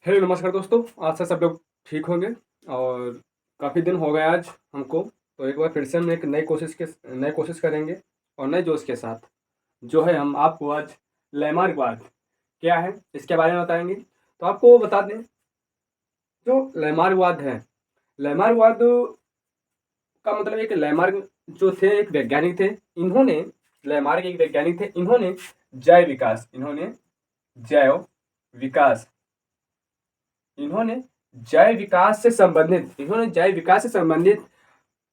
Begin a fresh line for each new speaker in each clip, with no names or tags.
Hello नमस्कार दोस्तों, आशा सब लोग ठीक होंगे। और काफ़ी दिन हो गए आज हमको, तो एक बार फिर से हम एक नई कोशिश करेंगे और नए जोश के साथ जो है हम आपको आज लैमार्कवाद क्या है इसके बारे में बताएंगे। तो आपको बता दें, जो लैमार्कवाद है, लैमार्कवाद का मतलब एक लैमार्क जो थे एक वैज्ञानिक थे। इन्होंने लैमार्क एक वैज्ञानिक थे। इन्होंने जैव विकास इन्होंने जैव विकास से संबंधित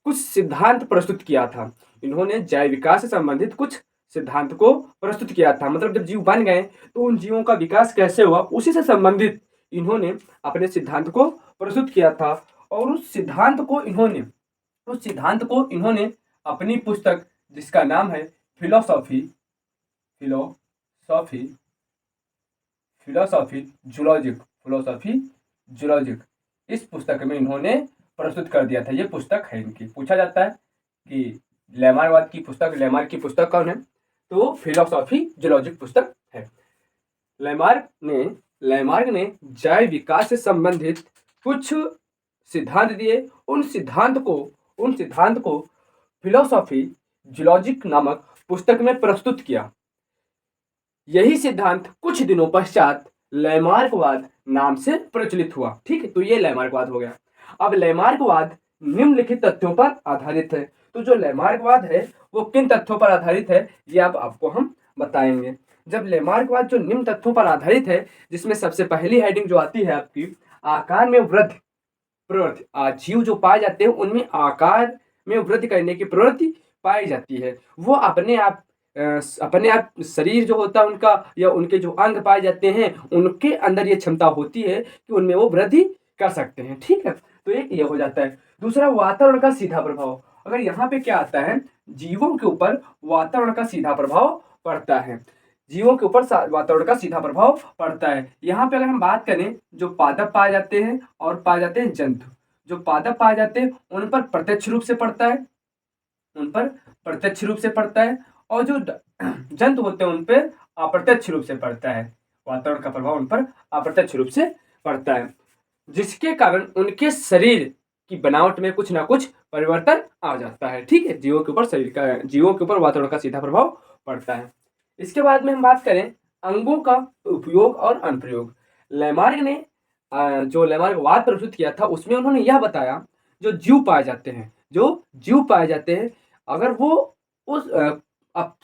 कुछ सिद्धांत प्रस्तुत किया था। इन्होंने जैव विकास से संबंधित कुछ सिद्धांत को प्रस्तुत किया था। मतलब जब जीव बन गए तो उन जीवों का विकास कैसे हुआ उसी से संबंधित इन्होंने अपने सिद्धांत को प्रस्तुत किया था। और उस सिद्धांत को इन्होंने अपनी पुस्तक जिसका नाम है फिलोसॉफी फिलोसॉफी फिलोसॉफी जूलॉजिक इस पुस्तक में इन्होंने प्रस्तुत कर दिया था। ये पुस्तक है इनकी। पूछा जाता है कि लेमार्क की पुस्तक कौन है, तो फिलोसॉफी जूलॉजिक पुस्तक है। लेमार्क ने जैव विकास से संबंधित कुछ सिद्धांत दिए। उन सिद्धांत को फिलोसॉफी जूलॉजिक नामक पुस्तक में प्रस्तुत किया। यही सिद्धांत कुछ दिनों पश्चात लैमार्कवाद नाम से प्रचलित हुआ। ठीक है, तो ये लैमार्कवाद हो गया। अब लैमार्कवाद निम्नलिखित तथ्यों पर आधारित है। तो जो लैमार्कवाद है वो किन तथ्यों पर आधारित है ये अब आपको हम बताएंगे। जब लैमार्कवाद जो निम्न तथ्यों पर आधारित है, जिसमें सबसे पहली हेडिंग जो आती है आपकी आकार में वृद्धि प्रवृत्ति। जीव जो पाए जाते हैं उनमें आकार में वृद्धि करने की प्रवृत्ति पाई जाती है। वो अपने आप शरीर जो होता है उनका या उनके जो अंग पाए जाते हैं उनके अंदर ये क्षमता होती है कि उनमें वो वृद्धि कर सकते हैं। ठीक है, तो एक ये हो जाता है। दूसरा, वातावरण का सीधा प्रभाव। अगर यहाँ पे क्या आता है, जीवों के ऊपर वातावरण का सीधा प्रभाव पड़ता है। वातावरण का सीधा प्रभाव पड़ता है। यहाँ पे अगर हम बात करें, जो पादप पाए जाते हैं और पाए जाते हैं जंतु, जो पादप पाए जाते हैं उन पर प्रत्यक्ष रूप से पड़ता है और जो जंतु होते हैं उन पर अप्रत्यक्ष रूप से पड़ता है। वातावरण का प्रभाव उन पर अप्रत्यक्ष रूप से पड़ता है, जिसके कारण उनके शरीर की बनावट में कुछ ना कुछ परिवर्तन आ जाता है। ठीक है, जीवों के ऊपर वातावरण का सीधा प्रभाव पड़ता है। इसके बाद में हम बात करें अंगों का उपयोग और अनुप्रयोग। लैमार्क ने जो लैमार्कवाद प्रस्तुत किया था उसमें उन्होंने यह बताया, जो जीव पाए जाते हैं अगर वो उस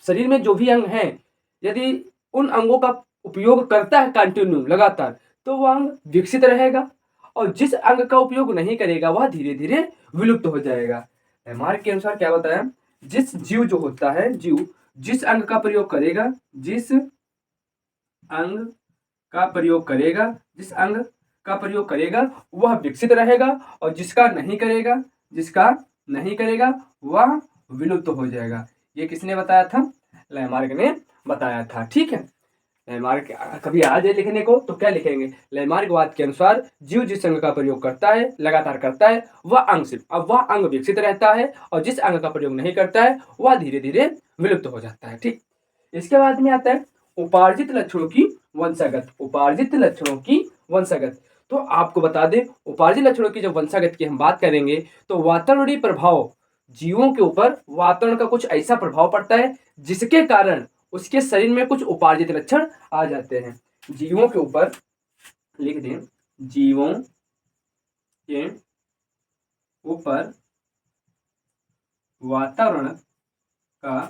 शरीर में जो भी अंग हैं, यदि उन अंगों का उपयोग करता है कंटिन्यू लगातार, तो वह अंग विकसित रहेगा और जिस अंग का उपयोग नहीं करेगा वह धीरे धीरे विलुप्त हो जाएगा। लैमार्क के अनुसार क्या बताया, जिस जीव जो होता है जिस अंग का प्रयोग करेगा जिस अंग का प्रयोग करेगा वह विकसित रहेगा और जिसका नहीं करेगा वह विलुप्त हो जाएगा। ये किसने बताया था? लैमार्क ने बताया था। ठीक है, लैमार्क कभी आ जाए लिखने को तो क्या लिखेंगे, लैमार्कवाद के अनुसार जीव जिस अंग का प्रयोग लगातार करता है वह अंग विकसित रहता है और जिस अंग का प्रयोग नहीं करता है वह धीरे धीरे विलुप्त हो जाता है। ठीक, इसके बाद में आता है उपार्जित लक्षणों की वंशागत। तो आपको बता दें, उपार्जित लक्षणों की जब वंशागत की हम बात करेंगे तो वातावरणीय प्रभाव, जीवों के ऊपर वातावरण का कुछ ऐसा प्रभाव पड़ता है जिसके कारण उसके शरीर में कुछ उपार्जित लक्षण आ जाते हैं। जीवों के ऊपर लिख दें, जीवों के ऊपर वातावरण का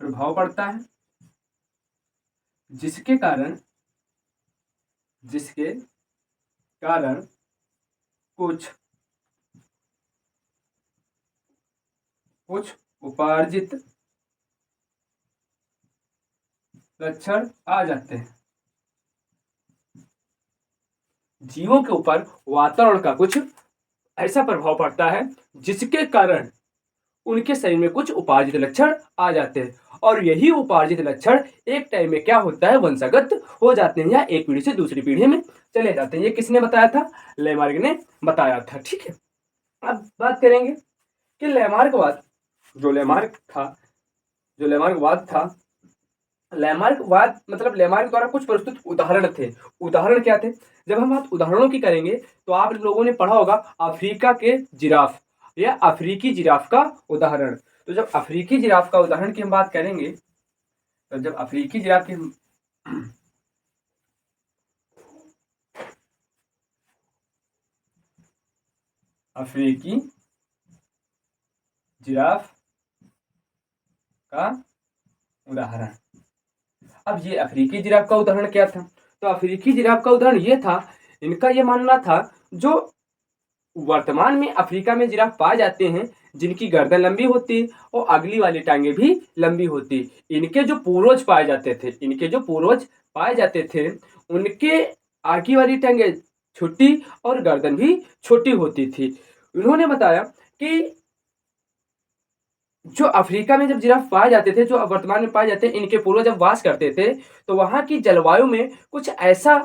प्रभाव पड़ता है जिसके कारण कुछ उपार्जित लक्षण आ जाते हैं। जीवों के ऊपर वातावरण का कुछ ऐसा प्रभाव पड़ता है जिसके कारण उनके शरीर में कुछ उपार्जित लक्षण आ जाते हैं और यही उपार्जित लक्षण एक टाइम में क्या होता है, वंशागत हो जाते हैं या एक पीढ़ी से दूसरी पीढ़ी में चले जाते हैं। ये किसने बताया था? लैमार्क ने बताया था। ठीक है, अब बात करेंगे कि लैमार्कवाद जो लैमार्कवाद था लैमार्क वाद मतलब लैमार्क द्वारा कुछ प्रस्तुत उदाहरण थे। उदाहरण क्या थे? जब हम बात उदाहरणों की करेंगे तो आप लोगों ने पढ़ा होगा अफ्रीका के जिराफ या अफ्रीकी जिराफ का उदाहरण। तो जब अफ्रीकी जिराफ का उदाहरण की हम बात करेंगे, तो जब अफ्रीकी जिराफ की अफ्रीकी जिराफ का उदाहरण, अब ये अफ्रीकी जिराफ का उदाहरण क्या था? तो अफ्रीकी जिराफ का उदाहरण ये था, इनका ये मानना था जो वर्तमान में अफ्रीका में जिराफ पाए जाते हैं, जिनकी गर्दन लंबी होती और अगली वाली टांगे भी लंबी होती। इनके जो पूर्वज पाए जाते थे, उनके आगे वाली टांगे छोटी और गर्दन भी छोटी होती थी। उन्होंने बताया कि जो अफ्रीका में जब जिराफ पाए जाते थे, जो अब वर्तमान में पाए जाते हैं, इनके पूर्वज जब वास करते थे, तो वहाँ की जलवायु में कुछ ऐसा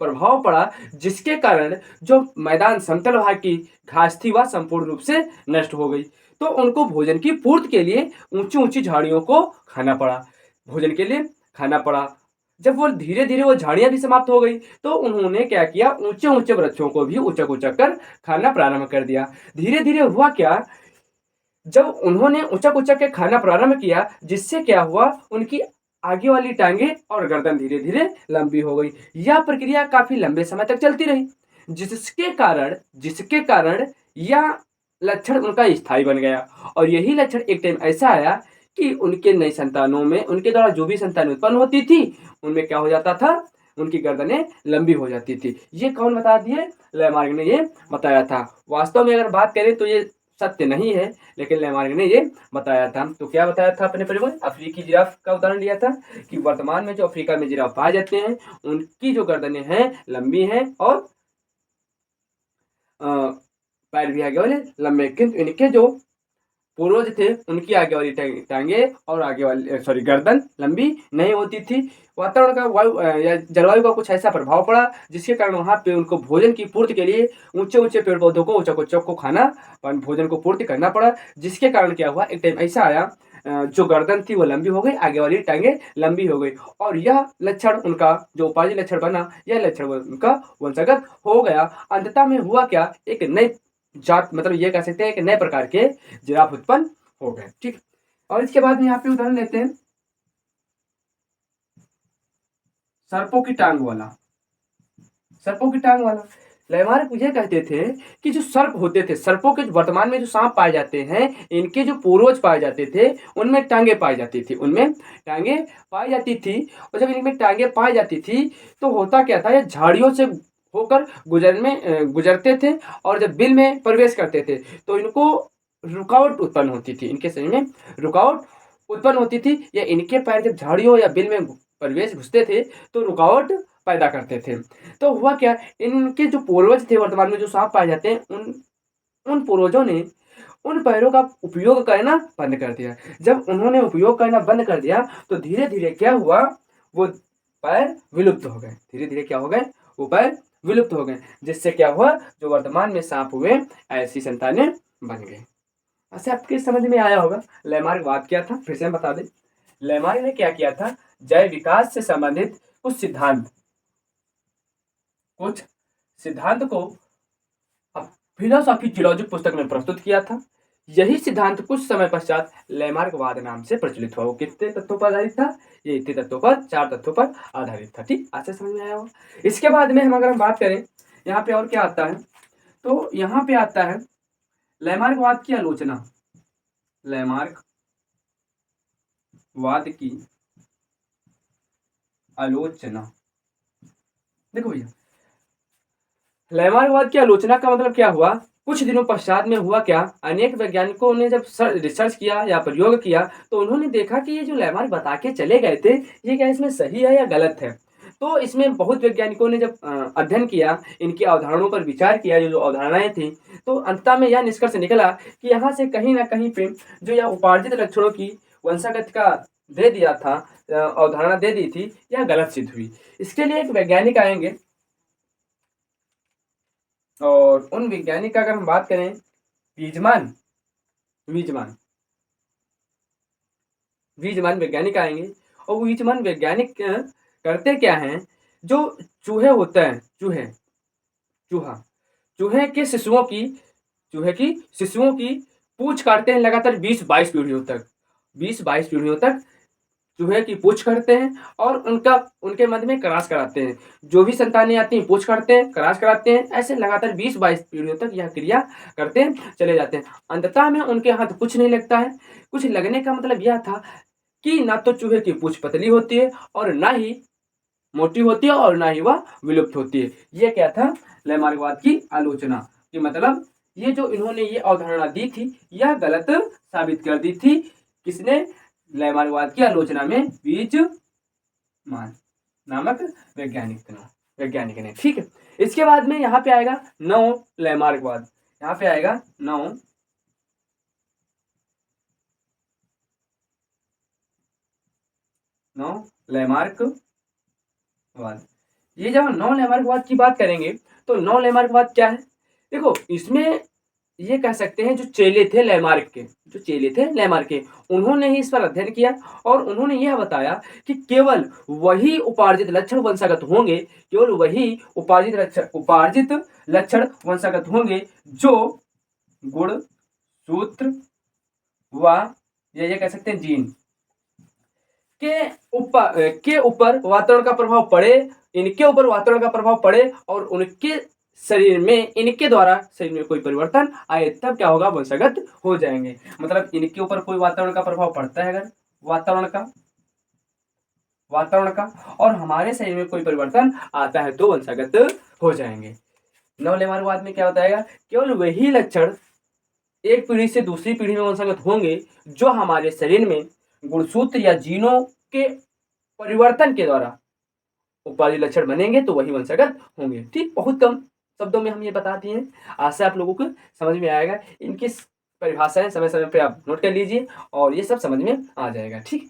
प्रभाव पड़ा जिसके कारण जो मैदान समतल भाग की घास थी वह संपूर्ण रूप से नष्ट हो गई। तो उनको भोजन की पूर्ति के लिए ऊंची-ऊंची झाड़ियों को खाना पड़ा, भोजन के लिए खाना पड़ा। जब वो धीरे-धीरे वो झाड़ियाँ भी समाप्त हो गई, तो उन्होंने क्या किया, ऊँचे-ऊँचे वृक्षों को भी उचक-उचक कर खाना प्रारंभ कर दिया। धीरे-धीरे हुआ क्या, जब उन्होंने उचक-उचक के खाना प्रारंभ किया, जिससे क्या हुआ, उनकी आगे वाली टाँगें और गर्दन धीरे-धीरे लंबी हो गई। यह प्रक्रिया काफ़ी लंबे समय तक चलती रही, जिसके कारण यह लक्षण उनका स्थायी बन गया और यही लक्षण एक टाइम ऐसा आया कि उनके नई संतानों में उनके द्वारा जो भी संतान उत्पन्न होती थी, उनमें क्या हो जाता था, उनकी गर्दनें लंबी हो जाती थी। ये कौन बता दिए? लैमार्क ने ये बताया था। वास्तव में अगर बात करें तो ये सत्य नहीं है, लेकिन लैमार्क ने ये बताया था। तो क्या बताया था अपने पेपर में? अफ्रीकी जिराफ का उदाहरण लिया था कि वर्तमान में जो अफ्रीका में जिराफ पाए जाते हैं, उनकी जो गर्दनें हैं लंबी हैं और पैर भी आगे वाले लंबे, किंतु इनके जो पूर्वज थे उनकी आगे वाली टांगे और आगे वाली गर्दन लंबी नहीं होती थी। वातावरण का या जलवायु का कुछ ऐसा प्रभाव पड़ा जिसके कारण वहाँ पे उनको भोजन की पूर्ति के लिए ऊंचे-ऊंचे पेड़ पौधों को उचक-उचक को खाना भोजन को पूर्ति करना पड़ा, जिसके कारण क्या हुआ, एक टाइम ऐसा आया जो गर्दन थी वो लंबी हो गई, आगे वाली टांगे लंबी हो गई और यह लक्षण उनका जो उपाधि लक्षण बना, यह लक्षण उनका वंशगत हो गया। अंततः में हुआ क्या, एक नई जात मतलब ये कह सकते हैं एक नए प्रकार के जिराफ उत्पन्न हो गए। ठीक, और इसके बाद में यहाँ पे उदाहरण लेते हैं सर्पों की टांग वाला। सर्पों की टांग वाला लैमार्क ये कहते थे कि जो सर्प होते थे, सर्पों के वर्तमान में जो सांप पाए जाते हैं, इनके जो पूर्वज पाए जाते थे, उनमें टांगे पाई जाती थी, उनमें टांगे पाई जाती थी। और जब इनमें टांगे पाई जाती थी तो होता क्या था, ये झाड़ियों से होकर गुजरते थे और जब बिल में प्रवेश करते थे तो इनको रुकावट उत्पन्न होती थी, इनके शरीर में रुकावट उत्पन्न होती थी, या इनके पैर जब झाड़ियों या बिल में प्रवेश घुसते थे तो रुकावट पैदा करते थे। तो हुआ क्या, इनके जो पूर्वज थे वर्तमान में जो सांप पाए जाते हैं, उन उन पूर्वजों ने उन पैरों का उपयोग करना बंद कर दिया। जब उन्होंने उपयोग करना बंद कर दिया तो धीरे-धीरे क्या हुआ, वो पैर विलुप्त हो गए। धीरे-धीरे क्या हो गए, वो पैर विलुप्त हो गए, जिससे क्या हुआ, जो वर्तमान में सांप हुए, ऐसी संतानें बन गई। अच्छा, आपके समझ में आया होगा लैमार्क वाद क्या था? फिर से हम बता दें। लैमार्क ने क्या किया था, जैव विकास से संबंधित कुछ सिद्धांत को फिलोसॉफी जियोलॉजिक पुस्तक में प्रस्तुत किया था। यही सिद्धांत कुछ समय पश्चात लैमार्कवाद नाम से प्रचलित हुआ। वो कितने तत्वों पर आधारित था? ये इतने तत्वों पर, 4 तत्वों पर आधारित था। ठीक, आज से समझ में आया होगा। इसके बाद में हम अगर हम बात करें, यहाँ पे और क्या आता है, तो यहाँ पे आता है लैमार्कवाद की आलोचना। लैमार्कवाद की आलोचना। देखो भैया, लैमार्कवाद की आलोचना का मतलब क्या हुआ, कुछ दिनों पश्चात में हुआ क्या, अनेक वैज्ञानिकों ने जब रिसर्च किया या प्रयोग किया तो उन्होंने देखा कि ये जो लैमार्क बता के चले गए थे, ये क्या इसमें सही है या गलत है। तो इसमें बहुत वैज्ञानिकों ने जब अध्ययन किया, इनकी अवधारणाओं पर विचार किया, जो अवधारणाएं थी, तो अंततः में यह निष्कर्ष निकला कि यहाँ से कहीं ना कहीं पे जो यह उपार्जित लक्षणों की वंशागत का दे दिया था, अवधारणा दे दी थी, यह गलत सिद्ध हुई। इसके लिए एक वैज्ञानिक आएंगे और उन वैज्ञानिक का अगर हम बात करें, वीजमान वीजमान वीजमान वैज्ञानिक आएंगे और वीचमन वैज्ञानिक करते क्या हैं, जो चूहे होते हैं, चूहा चूहे की शिशुओं की पूंछ काटते हैं लगातार 20-22 पीढ़ियों तक। 20-22 पीढ़ियों तक चूहे की पूंछ काटते हैं और उनके मध्य में क्रॉस कराते हैं। जो भी संतानें आती हैं पूंछ काटते हैं, क्रॉस कराते हैं, ऐसे लगातार 20-22 पीढ़ियों तक यह क्रिया करते चले जाते हैं। अंततः में उनके हाथ कुछ नहीं लगता है। कुछ लगने का मतलब यह था कि ना तो चूहे की पूंछ पतली होती है और ना ही मोटी होती है और ना ही वह विलुप्त होती है। ये क्या था, लैमार्कवाद की आलोचना कि मतलब ये जो इन्होंने ये अवधारणा दी थी यह गलत साबित कर दी थी। किसने? लैमार्कवाद की आलोचना में वीचमान नामक वैज्ञानिक ने। ठीक है, इसके बाद में यहाँ पे आएगा नव लैमार्कवाद। यहाँ पे आएगा नव लैमार्कवाद। ये जब हम नौ लैमार्कवाद की बात करेंगे तो नौ लैमार्कवाद क्या है? देखो, इसमें ये कह सकते हैं जो चेले थे लैमार्क के, उन्होंने ही इस पर अध्ययन किया और उन्होंने यह बताया कि केवल वही उपार्जित लक्षण वंशागत होंगे जो गुण, सूत्र व ये कह सकते हैं जीन के ऊपर वातावरण का प्रभाव पड़े, इनके ऊपर वातावरण का प्रभाव पड़े और उनके शरीर में इनके द्वारा शरीर में कोई परिवर्तन आए, तब क्या होगा, वंशागत हो जाएंगे। मतलब इनके ऊपर कोई वातावरण का प्रभाव पड़ता है अगर वातावरण का और हमारे शरीर में कोई परिवर्तन आता है तो वंशागत हो जाएंगे। नवलेमार्कवाद में क्या बताएगा, केवल वही लक्षण एक पीढ़ी से दूसरी पीढ़ी में वंशागत होंगे जो हमारे शरीर में गुणसूत्र या जीनों के परिवर्तन के द्वारा उपाधि लक्षण बनेंगे तो वही वंशागत होंगे। ठीक, बहुत कम शब्दों में हम ये बताते हैं। आशा आप लोगों को समझ में आएगा। इनकी परिभाषाएं समय समय पे आप नोट कर लीजिए और ये सब समझ में आ जाएगा। ठीक।